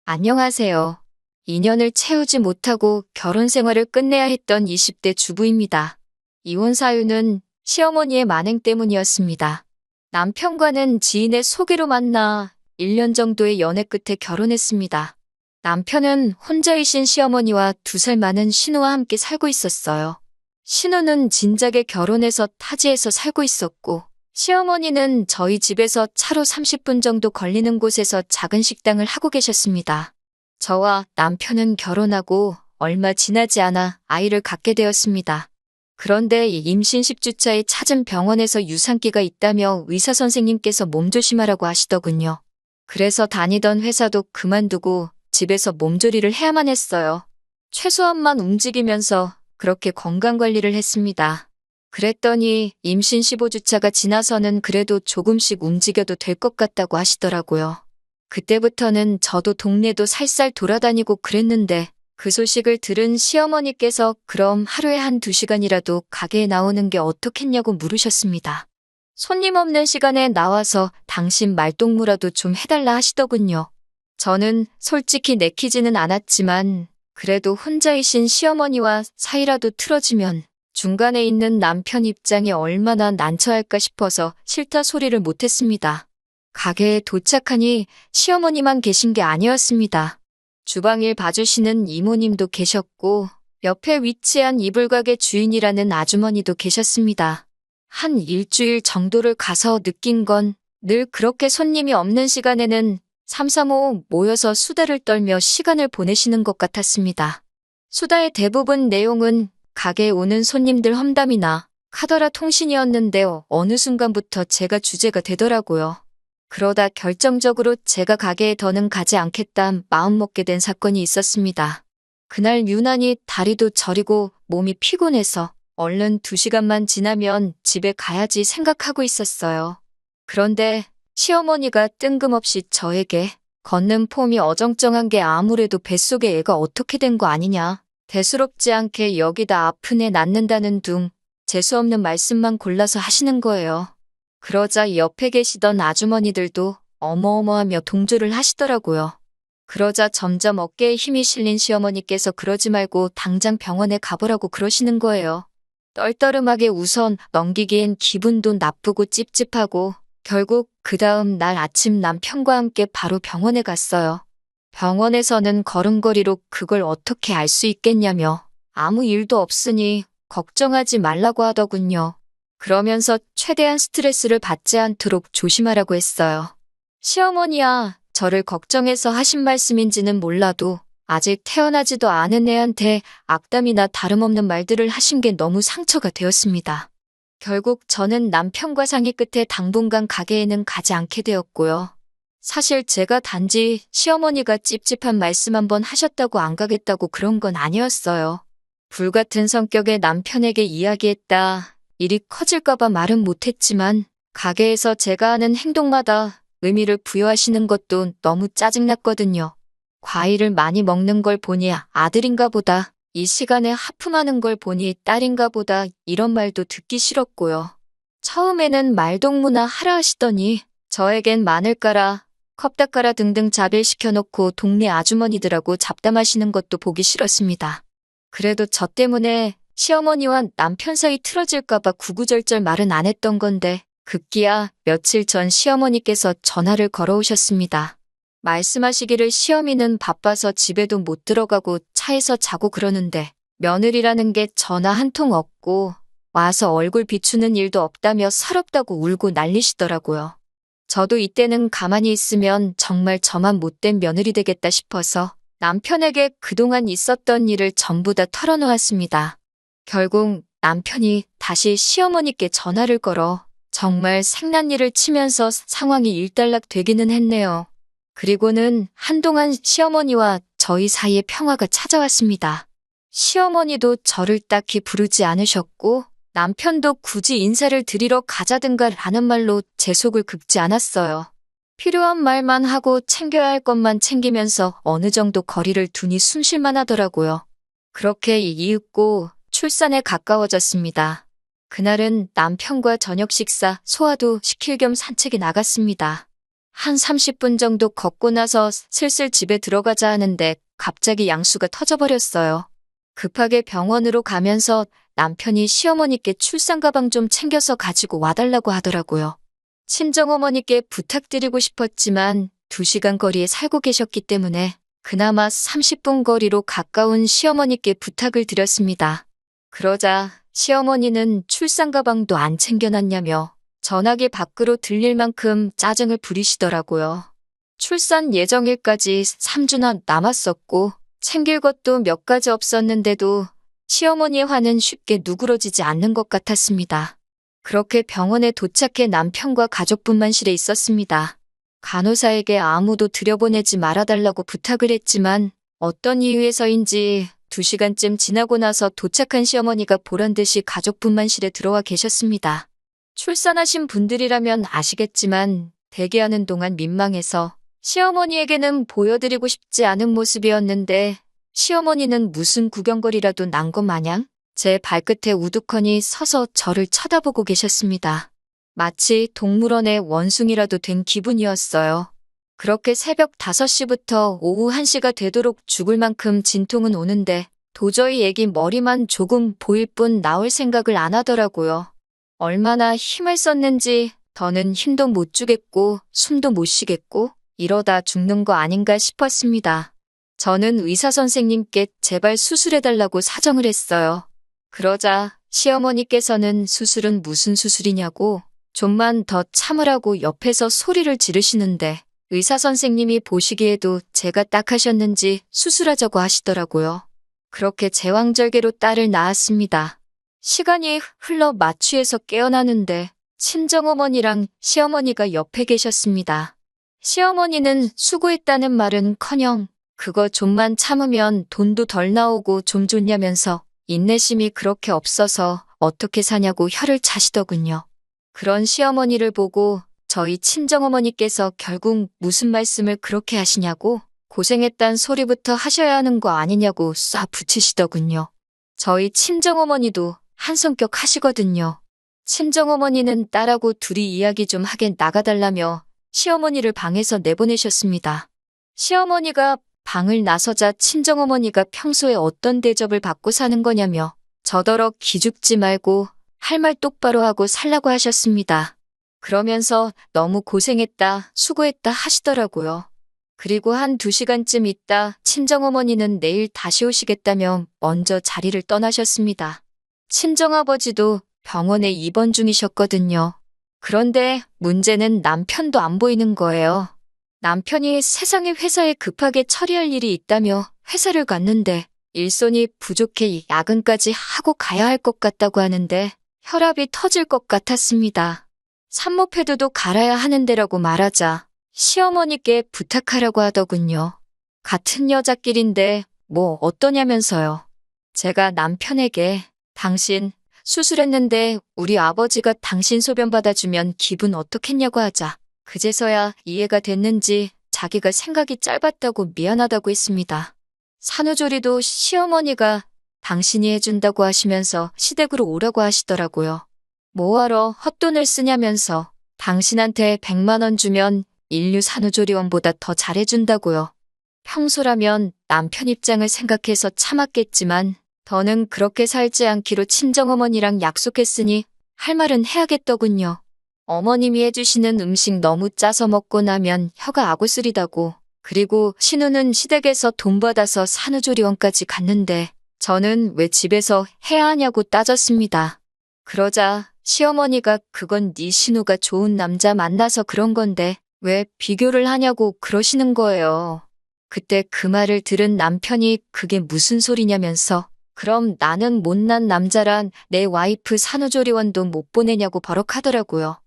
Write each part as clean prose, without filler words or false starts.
안녕하세요. 2년을 채우지 못하고 결혼 생활을 끝내야 했던 20대 주부입니다. 이혼 사유는 시어머니의 만행 때문이었습니다. 남편과는 지인의 소개로 만나 1년 정도의 연애 끝에 결혼했습니다. 남편은 혼자이신 시어머니와 2살 많은 신우와 함께 살고 있었어요. 신우는 진작에 결혼해서 타지에서 살고 있었고, 시어머니는 저희 집에서 차로 30분 정도 걸리는 곳에서 작은 식당을 하고 계셨습니다. 저와 남편은 결혼하고 얼마 지나지 않아 아이를 갖게 되었습니다. 그런데 임신 10주차에 찾은 병원에서 유산기가 있다며 의사 선생님께서 몸조심하라고 하시더군요. 그래서 다니던 회사도 그만두고 집에서 몸조리를 해야만 했어요. 최소한만 움직이면서 그렇게 건강관리를 했습니다. 그랬더니 임신 15주차가 지나서는 그래도 조금씩 움직여도 될 것 같다고 하시더라고요. 그때부터는 저도 동네도 살살 돌아다니고 그랬는데 그 소식을 들은 시어머니께서 그럼 하루에 1~2시간이라도 가게에 나오는 게 어떻겠냐고 물으셨습니다. 손님 없는 시간에 나와서 당신 말동무라도 좀 해달라 하시더군요. 저는 솔직히 내키지는 않았지만 그래도 혼자이신 시어머니와 사이라도 틀어지면 중간에 있는 남편 입장이 얼마나 난처할까 싶어서 싫다 소리를 못했습니다. 가게에 도착하니 시어머니만 계신 게 아니었습니다. 주방일 봐주시는 이모님도 계셨고 옆에 위치한 이불가게 주인이라는 아주머니도 계셨습니다. 한 일주일 정도를 가서 느낀 건 늘 그렇게 손님이 없는 시간에는 삼삼오오 모여서 수다를 떨며 시간을 보내시는 것 같았습니다. 수다의 대부분 내용은 가게에 오는 손님들 험담이나 카더라 통신이었는데 어느 순간부터 제가 주제가 되더라고요. 그러다 결정적으로 제가 가게에 더는 가지 않겠다 마음먹게 된 사건이 있었습니다. 그날 유난히 다리도 저리고 몸이 피곤해서 얼른 2시간만 지나면 집에 가야지 생각하고 있었어요. 그런데 시어머니가 뜬금없이 저에게 걷는 폼이 어정쩡한 게 아무래도 뱃속에 애가 어떻게 된 거 아니냐. 대수롭지 않게 여기다 아픈 애 낳는다는 둥 재수없는 말씀만 골라서 하시는 거예요. 그러자 옆에 계시던 아주머니들도 어머어머하며 동조를 하시더라고요. 그러자 점점 어깨에 힘이 실린 시어머니께서 그러지 말고 당장 병원에 가보라고 그러시는 거예요. 떨떠름하게 우선 넘기기엔 기분도 나쁘고 찝찝하고 결국 그 다음 날 아침 남편과 함께 바로 병원에 갔어요. 병원에서는 걸음걸이로 그걸 어떻게 알 수 있겠냐며 아무 일도 없으니 걱정하지 말라고 하더군요. 그러면서 최대한 스트레스를 받지 않도록 조심하라고 했어요. 시어머니야, 저를 걱정해서 하신 말씀인지는 몰라도 아직 태어나지도 않은 애한테 악담이나 다름없는 말들을 하신 게 너무 상처가 되었습니다. 결국 저는 남편과 상의 끝에 당분간 가게에는 가지 않게 되었고요. 사실 제가 단지 시어머니가 찝찝한 말씀 한번 하셨다고 안 가겠다고 그런 건 아니었어요. 불같은 성격의 남편에게 이야기했다. 일이 커질까봐 말은 못했지만 가게에서 제가 하는 행동마다 의미를 부여하시는 것도 너무 짜증났거든요. 과일을 많이 먹는 걸 보니 아들인가 보다. 이 시간에 하품하는 걸 보니 딸인가 보다. 이런 말도 듣기 싫었고요. 처음에는 말동무나 하라 하시더니 저에겐 마늘까라, 컵닦아라 등등 자빌시켜놓고 동네 아주머니들하고 잡담하시는 것도 보기 싫었습니다. 그래도 저 때문에 시어머니와 남편 사이 틀어질까봐 구구절절 말은 안 했던 건데 급기야 며칠 전 시어머니께서 전화를 걸어오셨습니다. 말씀하시기를 시어미는 바빠서 집에도 못 들어가고 차에서 자고 그러는데 며느리라는 게 전화 한 통 없고 와서 얼굴 비추는 일도 없다며 서럽다고 울고 난리시더라고요. 저도 이때는 가만히 있으면 정말 저만 못된 며느리 되겠다 싶어서 남편에게 그동안 있었던 일을 전부 다 털어놓았습니다. 결국 남편이 다시 시어머니께 전화를 걸어 정말 생난리를 치면서 상황이 일단락 되기는 했네요. 그리고는 한동안 시어머니와 저희 사이에 평화가 찾아왔습니다. 시어머니도 저를 딱히 부르지 않으셨고 남편도 굳이 인사를 드리러 가자든가 라는 말로 제 속을 긁지 않았어요. 필요한 말만 하고 챙겨야 할 것만 챙기면서 어느 정도 거리를 두니 숨쉴만 하더라고요. 그렇게 이윽고 출산에 가까워졌습니다. 그날은 남편과 저녁 식사, 소화도 시킬 겸 산책에 나갔습니다. 한 30분 정도 걷고 나서 슬슬 집에 들어가자 하는데 갑자기 양수가 터져버렸어요. 급하게 병원으로 가면서 남편이 시어머니께 출산 가방 좀 챙겨서 가지고 와달라고 하더라고요. 친정어머니께 부탁드리고 싶었지만 2시간 거리에 살고 계셨기 때문에 그나마 30분 거리로 가까운 시어머니께 부탁을 드렸습니다. 그러자 시어머니는 출산 가방도 안 챙겨놨냐며 전화기 밖으로 들릴 만큼 짜증을 부리시더라고요. 출산 예정일까지 3주나 남았었고 챙길 것도 몇 가지 없었는데도 시어머니의 화는 쉽게 누그러지지 않는 것 같았습니다. 그렇게 병원에 도착해 남편과 가족분만실에 있었습니다. 간호사에게 아무도 들여보내지 말아달라고 부탁을 했지만 어떤 이유에서인지 2시간쯤 지나고 나서 도착한 시어머니가 보란듯이 가족분만실에 들어와 계셨습니다. 출산하신 분들이라면 아시겠지만 대기하는 동안 민망해서 시어머니에게는 보여드리고 싶지 않은 모습이었는데 시어머니는 무슨 구경거리라도 난 것 마냥 제 발끝에 우두커니 서서 저를 쳐다보고 계셨습니다. 마치 동물원의 원숭이라도 된 기분이었어요. 그렇게 새벽 5시부터 오후 1시가 되도록 죽을 만큼 진통은 오는데 도저히 애기 머리만 조금 보일 뿐 나올 생각을 안 하더라고요. 얼마나 힘을 썼는지 더는 힘도 못 주겠고 숨도 못 쉬겠고 이러다 죽는 거 아닌가 싶었습니다. 저는 의사 선생님께 제발 수술해달라고 사정을 했어요. 그러자 시어머니께서는 수술은 무슨 수술이냐고 좀만 더 참으라고 옆에서 소리를 지르시는데 의사 선생님이 보시기에도 제가 딱 하셨는지 수술하자고 하시더라고요. 그렇게 제왕절개로 딸을 낳았습니다. 시간이 흘러 마취해서 깨어나는데 친정어머니랑 시어머니가 옆에 계셨습니다. 시어머니는 수고했다는 말은커녕 그거 좀만 참으면 돈도 덜 나오고 좀 좋냐면서 인내심이 그렇게 없어서 어떻게 사냐고 혀를 차시더군요. 그런 시어머니를 보고 저희 친정어머니께서 결국 무슨 말씀을 그렇게 하시냐고 고생했단 소리부터 하셔야 하는 거 아니냐고 쏴 붙이시더군요. 저희 친정어머니도 한 성격 하시거든요. 친정어머니는 딸하고 둘이 이야기 좀 하게 나가달라며 시어머니를 방에서 내보내셨습니다. 시어머니가 방을 나서자 친정어머니가 평소에 어떤 대접을 받고 사는 거냐며 저더러 기죽지 말고 할 말 똑바로 하고 살라고 하셨습니다. 그러면서 너무 고생했다, 수고했다 하시더라고요. 그리고 한 2시간쯤 있다 친정어머니는 내일 다시 오시겠다며 먼저 자리를 떠나셨습니다. 친정아버지도 병원에 입원 중이셨거든요. 그런데 문제는 남편도 안 보이는 거예요. 남편이 세상에 회사에 급하게 처리할 일이 있다며 회사를 갔는데 일손이 부족해 야근까지 하고 가야 할 것 같다고 하는데 혈압이 터질 것 같았습니다. 산모 패드도 갈아야 하는 데라고 말하자 시어머니께 부탁하라고 하더군요. 같은 여자끼린데 뭐 어떠냐면서요. 제가 남편에게 당신 수술했는데 우리 아버지가 당신 소변 받아주면 기분 어떻겠냐고 하자 그제서야 이해가 됐는지 자기가 생각이 짧았다고 미안하다고 했습니다. 산후조리도 시어머니가 당신이 해준다고 하시면서 시댁으로 오라고 하시더라고요. 뭐하러 헛돈을 쓰냐면서 당신한테 100만 원 주면 인류 산후조리원보다 더 잘해준다고요. 평소라면 남편 입장을 생각해서 참았겠지만 더는 그렇게 살지 않기로 친정어머니랑 약속했으니 할 말은 해야겠더군요. 어머님이 해주시는 음식 너무 짜서 먹고 나면 혀가 아구쓰리다고 그리고 신우는 시댁에서 돈 받아서 산후조리원까지 갔는데 저는 왜 집에서 해야 하냐고 따졌습니다. 그러자 시어머니가 그건 네 신우가 좋은 남자 만나서 그런 건데 왜 비교를 하냐고 그러시는 거예요. 그때 그 말을 들은 남편이 그게 무슨 소리냐면서 그럼 나는 못난 남자란 내 와이프 산후조리원도 못 보내냐고 버럭하더라고요.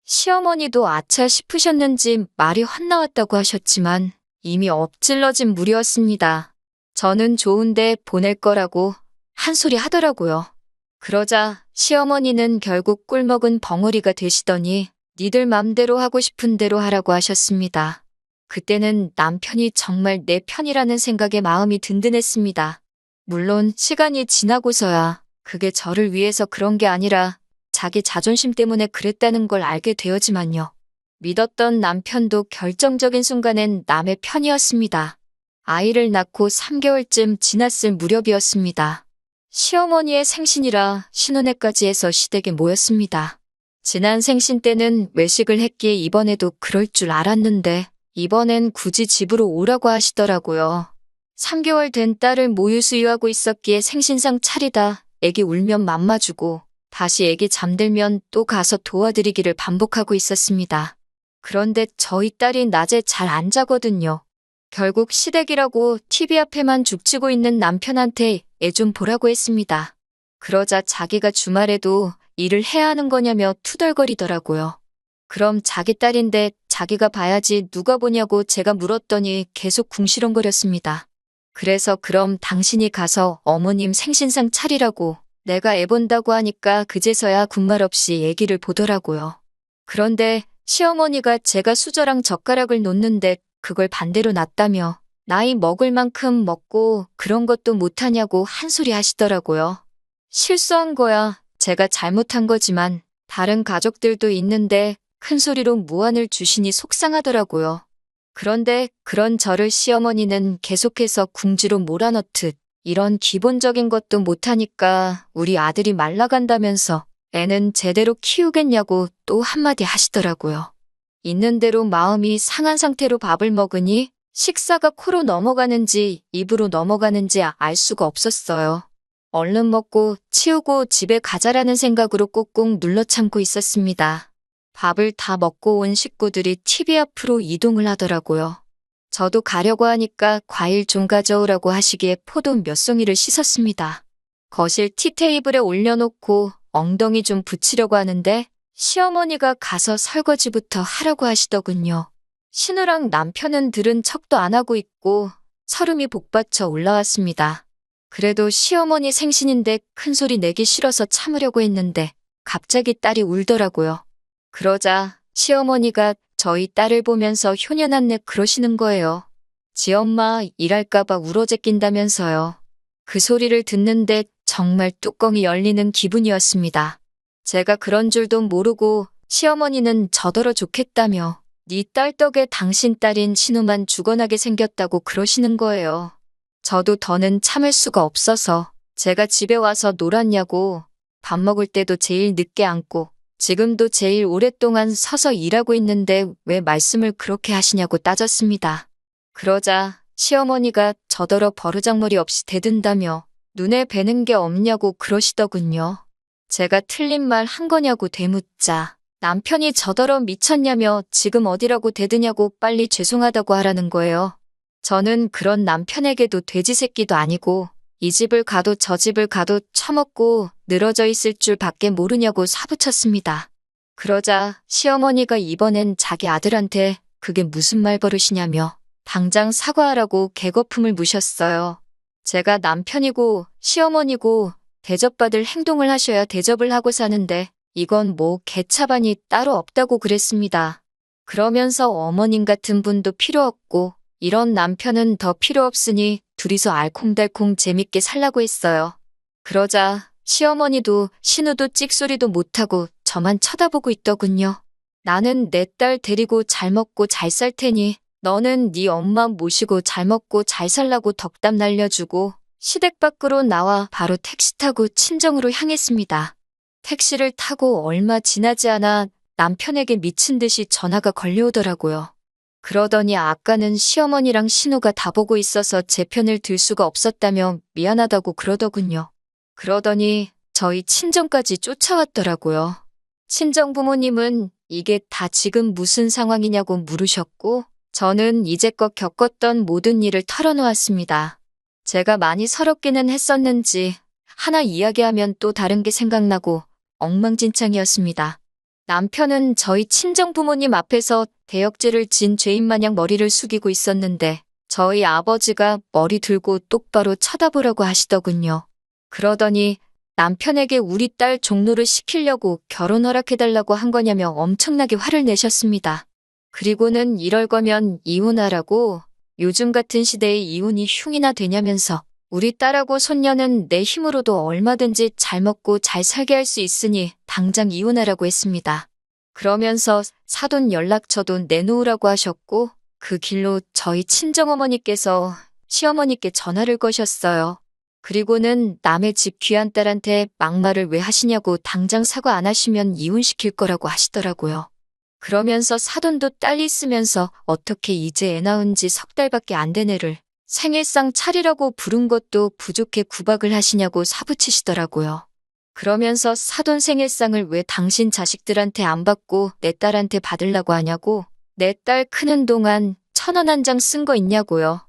시어머니도 아차 싶으셨는지 말이 헛나왔다고 하셨지만 이미 엎질러진 물이었습니다. 저는 좋은데 보낼 거라고 한 소리 하더라고요. 그러자 시어머니는 결국 꿀먹은 벙어리가 되시더니 니들 맘대로 하고 싶은 대로 하라고 하셨습니다. 그때는 남편이 정말 내 편이라는 생각에 마음이 든든했습니다. 물론 시간이 지나고서야 그게 저를 위해서 그런 게 아니라 자기 자존심 때문에 그랬다는 걸 알게 되었지만요. 믿었던 남편도 결정적인 순간엔 남의 편이었습니다. 아이를 낳고 3개월쯤 지났을 무렵이었습니다. 시어머니의 생신이라 신혼회까지 해서 시댁에 모였습니다. 지난 생신 때는 외식을 했기에 이번에도 그럴 줄 알았는데 이번엔 굳이 집으로 오라고 하시더라고요. 3개월 된 딸을 모유 수유하고 있었기에 생신상 차리다 애기 울면 맘마주고 다시 애기 잠들면 또 가서 도와드리기를 반복하고 있었습니다. 그런데 저희 딸이 낮에 잘 안 자거든요. 결국 시댁이라고 TV 앞에만 죽치고 있는 남편한테 애 좀 보라고 했습니다. 그러자 자기가 주말에도 일을 해야 하는 거냐며 투덜거리더라고요. 그럼 자기 딸인데 자기가 봐야지 누가 보냐고 제가 물었더니 계속 궁시렁거렸습니다. 그래서 그럼 당신이 가서 어머님 생신상 차리라고 내가 애 본다고 하니까 그제서야 군말 없이 애기를 보더라고요. 그런데 시어머니가 제가 수저랑 젓가락을 놓는데 그걸 반대로 놨다며 나이 먹을 만큼 먹고 그런 것도 못하냐고 한 소리 하시더라고요. 실수한 거야. 제가 잘못한 거지만 다른 가족들도 있는데 큰 소리로 무안을 주시니 속상하더라고요. 그런데 그런 저를 시어머니는 계속해서 궁지로 몰아넣듯 이런 기본적인 것도 못하니까 우리 아들이 말라간다면서 애는 제대로 키우겠냐고 또 한마디 하시더라고요. 있는 대로 마음이 상한 상태로 밥을 먹으니 식사가 코로 넘어가는지 입으로 넘어가는지 알 수가 없었어요. 얼른 먹고 치우고 집에 가자라는 생각으로 꾹꾹 눌러 참고 있었습니다. 밥을 다 먹고 온 식구들이 TV 앞으로 이동을 하더라고요. 저도 가려고 하니까 과일 좀 가져오라고 하시기에 포도 몇 송이를 씻었습니다. 거실 티테이블에 올려놓고 엉덩이 좀 붙이려고 하는데 시어머니가 가서 설거지부터 하라고 하시더군요. 신우랑 남편은 들은 척도 안 하고 있고 설움이 복받쳐 올라왔습니다. 그래도 시어머니 생신인데 큰소리 내기 싫어서 참으려고 했는데 갑자기 딸이 울더라고요. 그러자 시어머니가 저희 딸을 보면서 효녀났네 그러시는 거예요. 지 엄마 일할까봐 울어제낀다면서요. 그 소리를 듣는데 정말 뚜껑이 열리는 기분이었습니다. 제가 그런 줄도 모르고 시어머니는 저더러 좋겠다며 네 딸 덕에 당신 딸인 신우만 죽어나게 생겼다고 그러시는 거예요. 저도 더는 참을 수가 없어서 제가 집에 와서 놀았냐고 밥 먹을 때도 제일 늦게 앉고 지금도 제일 오랫동안 서서 일하고 있는데 왜 말씀을 그렇게 하시냐고 따졌습니다. 그러자 시어머니가 저더러 버르장머리 없이 대든다며 눈에 뵈는 게 없냐고 그러시더군요. 제가 틀린 말 한 거냐고 되묻자 남편이 저더러 미쳤냐며 지금 어디라고 대드냐고 빨리 죄송하다고 하라는 거예요. 저는 그런 남편에게도 돼지 새끼도 아니고 이 집을 가도 저 집을 가도 처먹고 늘어져 있을 줄 밖에 모르냐고 사부쳤습니다. 그러자 시어머니가 이번엔 자기 아들한테 그게 무슨 말버릇이냐며 당장 사과하라고 개거품을 무셨어요. 제가 남편이고 시어머니고 대접받을 행동을 하셔야 대접을 하고 사는데 이건 뭐 개차반이 따로 없다고 그랬습니다. 그러면서 어머님 같은 분도 필요 없고 이런 남편은 더 필요 없으니 둘이서 알콩달콩 재밌게 살라고 했어요. 그러자 시어머니도 신우도 찍소리도 못하고 저만 쳐다보고 있더군요. 나는 내 딸 데리고 잘 먹고 잘 살 테니 너는 네 엄마 모시고 잘 먹고 잘 살라고 덕담 날려주고 시댁 밖으로 나와 바로 택시 타고 친정으로 향했습니다. 택시를 타고 얼마 지나지 않아 남편에게 미친 듯이 전화가 걸려오더라고요. 그러더니 아까는 시어머니랑 신우가 다 보고 있어서 제 편을 들 수가 없었다며 미안하다고 그러더군요. 그러더니 저희 친정까지 쫓아왔더라고요. 친정 부모님은 이게 다 지금 무슨 상황이냐고 물으셨고 저는 이제껏 겪었던 모든 일을 털어놓았습니다. 제가 많이 서럽기는 했었는지 하나 이야기하면 또 다른 게 생각나고 엉망진창이었습니다. 남편은 저희 친정 부모님 앞에서 대역죄를 진 죄인 마냥 머리를 숙이고 있었는데 저희 아버지가 머리 들고 똑바로 쳐다보라고 하시더군요. 그러더니 남편에게 우리 딸 종로를 시키려고 결혼 허락해달라고 한 거냐며 엄청나게 화를 내셨습니다. 그리고는 이럴 거면 이혼하라고 요즘 같은 시대에 이혼이 흉이나 되냐면서 우리 딸하고 손녀는 내 힘으로도 얼마든지 잘 먹고 잘 살게 할 수 있으니 당장 이혼하라고 했습니다. 그러면서 사돈 연락처도 내놓으라고 하셨고 그 길로 저희 친정어머니께서 시어머니께 전화를 거셨어요. 그리고는 남의 집 귀한 딸한테 막말을 왜 하시냐고 당장 사과 안 하시면 이혼시킬 거라고 하시더라고요. 그러면서 사돈도 딸 있으면서 어떻게 이제 애 낳은 지 석 달밖에 안 된 애를 생일상 차리라고 부른 것도 부족해 구박을 하시냐고 사부치시더라고요. 그러면서 사돈 생일상을 왜 당신 자식들한테 안 받고 내 딸한테 받으려고 하냐고 내 딸 크는 동안 1,000원 한 장 쓴 거 있냐고요.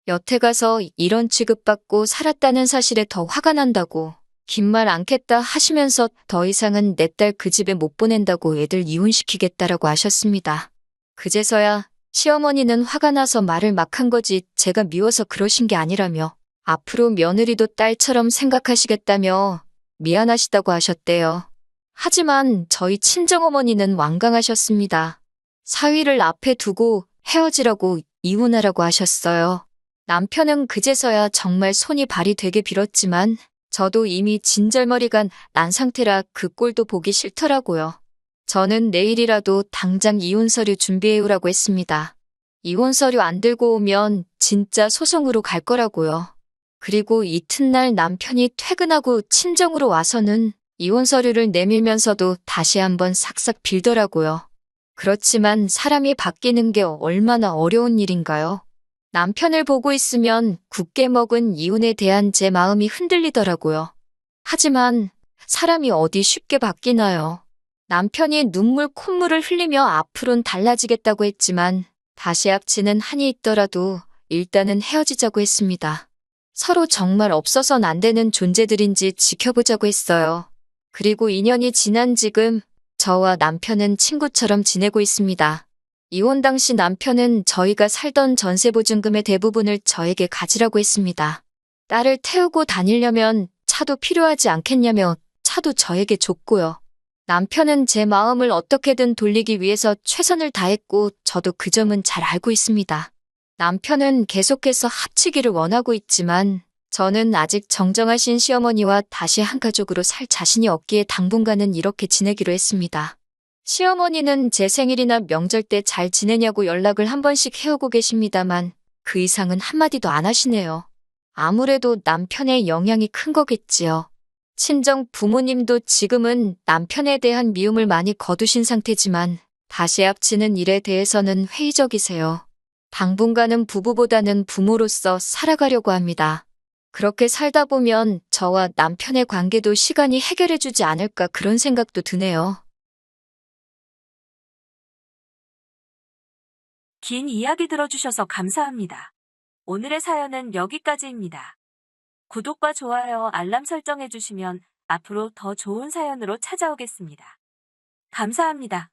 여태 가서 이런 취급받고 살았다는 사실에 더 화가 난다고 긴 말 않겠다 하시면서 더 이상은 내 딸 그 집에 못 보낸다고 애들 이혼시키겠다라고 하셨습니다. 그제서야 시어머니는 화가 나서 말을 막 한 거지 제가 미워서 그러신 게 아니라며 앞으로 며느리도 딸처럼 생각하시겠다며 미안하시다고 하셨대요. 하지만 저희 친정어머니는 완강하셨습니다. 사위를 앞에 두고 헤어지라고 이혼하라고 하셨어요. 남편은 그제서야 정말 손이 발이 되게 빌었지만 저도 이미 진절머리가 난 상태라 그 꼴도 보기 싫더라고요. 저는 내일이라도 당장 이혼 서류 준비해오라고 했습니다. 이혼 서류 안 들고 오면 진짜 소송으로 갈 거라고요. 그리고 이튿날 남편이 퇴근하고 친정으로 와서는 이혼 서류를 내밀면서도 다시 한번 싹싹 빌더라고요. 그렇지만 사람이 바뀌는 게 얼마나 어려운 일인가요? 남편을 보고 있으면 굳게 먹은 이혼에 대한 제 마음이 흔들리더라고요. 하지만 사람이 어디 쉽게 바뀌나요? 남편이 눈물 콧물을 흘리며 앞으론 달라지겠다고 했지만 다시 합치는 한이 있더라도 일단은 헤어지자고 했습니다. 서로 정말 없어선 안 되는 존재들인지 지켜보자고 했어요. 그리고 2년이 지난 지금 저와 남편은 친구처럼 지내고 있습니다. 이혼 당시 남편은 저희가 살던 전세보증금의 대부분을 저에게 가지라고 했습니다. 딸을 태우고 다니려면 차도 필요하지 않겠냐며 차도 저에게 줬고요. 남편은 제 마음을 어떻게든 돌리기 위해서 최선을 다했고 저도 그 점은 잘 알고 있습니다. 남편은 계속해서 합치기를 원하고 있지만 저는 아직 정정하신 시어머니와 다시 한 가족으로 살 자신이 없기에 당분간은 이렇게 지내기로 했습니다. 시어머니는 제 생일이나 명절 때 잘 지내냐고 연락을 한 번씩 해오고 계십니다만 그 이상은 한마디도 안 하시네요. 아무래도 남편의 영향이 큰 거겠지요. 친정 부모님도 지금은 남편에 대한 미움을 많이 거두신 상태지만 다시 합치는 일에 대해서는 회의적이세요. 당분간은 부부보다는 부모로서 살아가려고 합니다. 그렇게 살다 보면 저와 남편의 관계도 시간이 해결해주지 않을까 그런 생각도 드네요. 긴 이야기 들어주셔서 감사합니다. 오늘의 사연은 여기까지입니다. 구독과 좋아요, 알람 설정해주시면 앞으로 더 좋은 사연으로 찾아오겠습니다. 감사합니다.